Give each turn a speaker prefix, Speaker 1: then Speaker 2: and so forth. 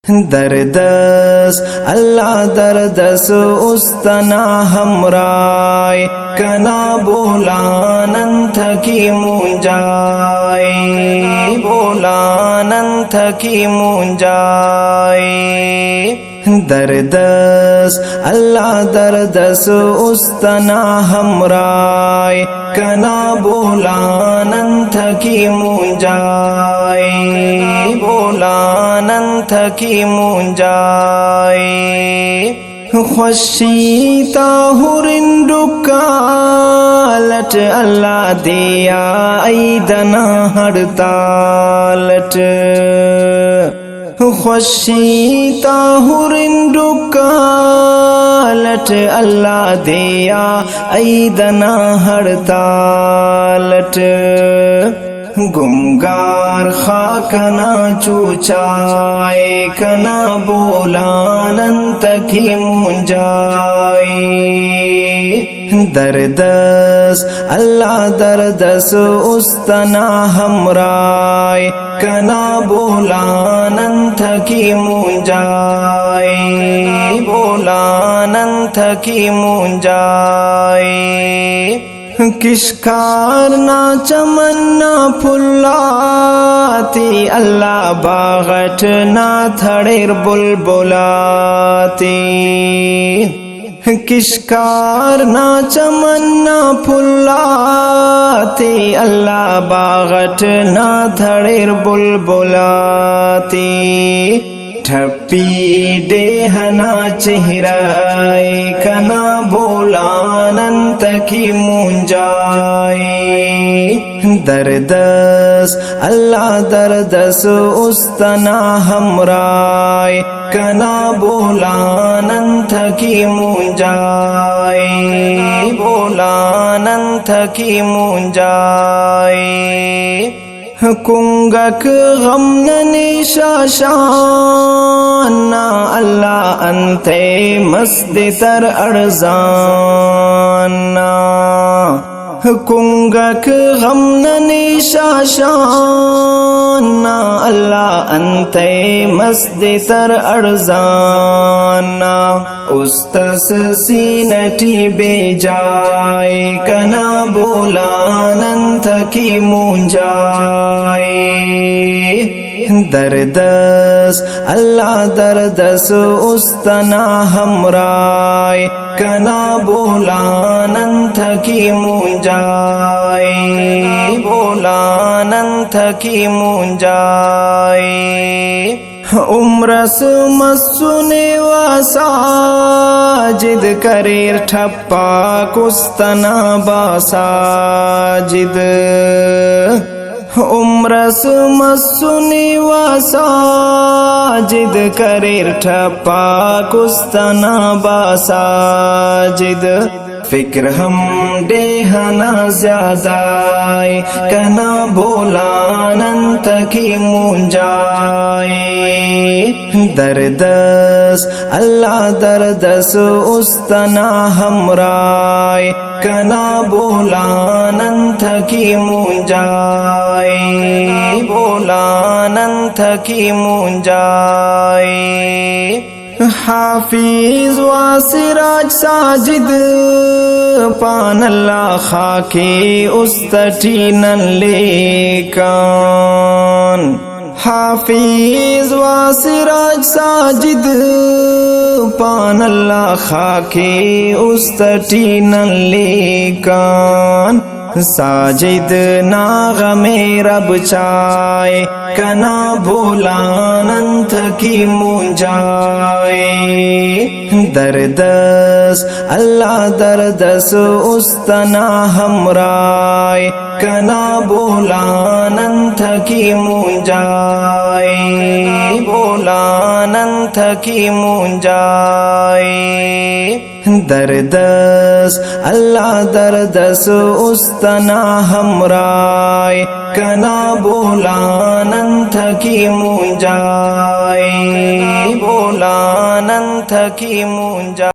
Speaker 1: دردس اللہ دردس استنا ہمرائے کنا بولانن تھکی مونجائے بولانن تھکی مونجائے دردس اللہ دردس استنا ہمرائے کنا بولانن تھکی مونجائے بولانن تھکی مونجائے خوشیتا ہرندکالت اللہ دیا ایدنا ہڑتالت خوشیتا ہرندکالت اللہ دیا ایدنا ہڑتالت گمگار خاکنا چوچائے کنا بولانن تکی مونجائے دردس اللہ دردس استنا ہمرائے کنا بولانن تکی مونجائے بولانن تکی مونجائے کشکار نا چمنا پھلاتی اللہ باغٹ نا تھڑیر بلبلاتی کشکار نا چمنا پھلاتی اللہ باغٹ نا تھڑیر بلبلاتی ٹھپی دیہنا چہرائے کنا بولانن تکی مونجائے دردس اللہ دردس استنا ہمرائے کنا بولانن تکی مونجائے بولانن تکی مونجائے کنگک غم ننشا شانا اللہ انتے مسد تر ارزانا کنگک غم ننشا شانا اللہ انتے مسد تر ارزانا استس سینٹی بے جائے کنا بولانن تکی مونجائے دردس اللہ دردس استنا ہمرائے کنا بولانن تکی مونجائے بولانن تکی مونجائے عمرس مسنے واساجد کریر ٹھپا کستنا باساجد عمرس مسنے واساجد کریر ٹھپا کستنا باساجد فکر ہم دیہنا زیادائے کنا بولانن تکی مونجائے دردس اللہ دردس استنا ہمرائے کنا بولانن تکی مونجائے بولانن تکی مونجائے حافظ و سراج ساجد پان اللہ خاکی استٹی نن لیکان حافظ و سراج ساجد پان اللہ خاکی استٹی نن لیکان ساجد ناغم رب چائے کنا بولانن تکی مونجائے دردس اللہ دردس استنا ہمرائے کنا بولانن تکی مونجائے بولانن تکی مونجائے دردس اللہ دردس استنا ہمرائے کنا بولانن تکی مونجائے بولانن تکی مونجائے